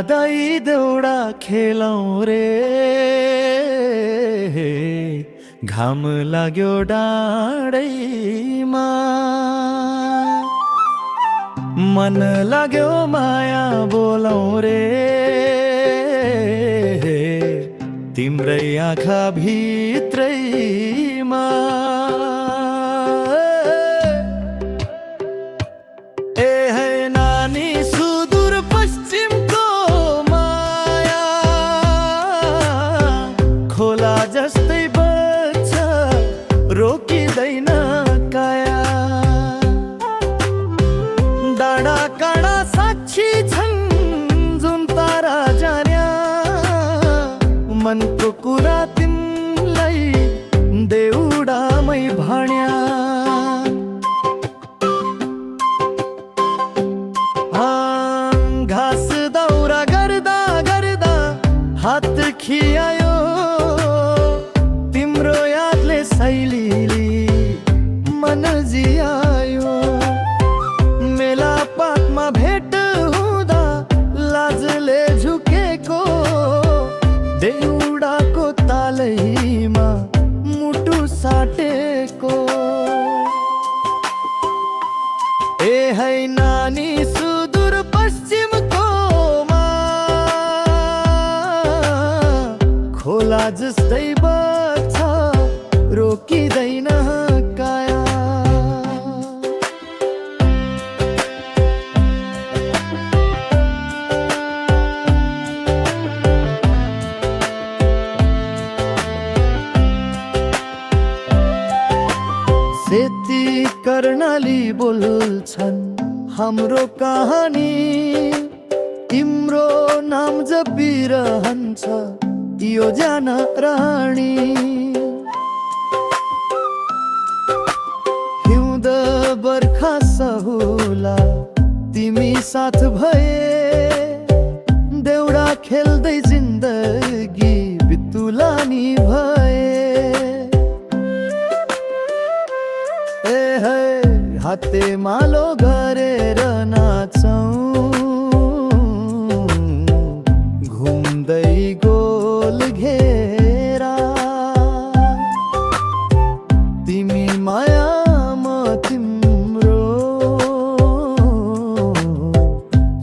दाई देउडा खेलौँ रे, घाम लाग्यो डाँडैमा, मन लाग्यो माया बोलौँ रे, तिम्रै आँखा भित्रैमा। ए है नानी सुदूर पश्चिमको माया, खोला जस्तै बग्छ रोकिँदैन काया। डाँडा काँडा साक्षी छन् जुन तारा जान्या, मनको कुरा तिमीलाई देउडामै भन्या। घाँस दाउरा गर्दा गर्दा हात खियायो, तिम्रो यादले शैलीले मन जियायो। मेला पातमा भेट हुँदा लाजले झुकेको, देउडाको तालैमा मुटु साटेको। ए है नानी सुदूर पश्चिमको खोला जस्तै बग्छ रोकिँदैन काया। सेती कर्णाली बोल्छन् हाम्रो कहानी, तिम्रो नाम जपिरहन्छ यो जान रानी। हिउँद बर्खा सहुला तिमी साथ भए, देउडा खेल्दै जिन्दगी बितुलानी भए। ए है हाते मालो गरेर नाचौँ, घुम्दै गोल घेरा। तिमी माया म तिम्रो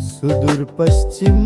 सुदूर पश्चिम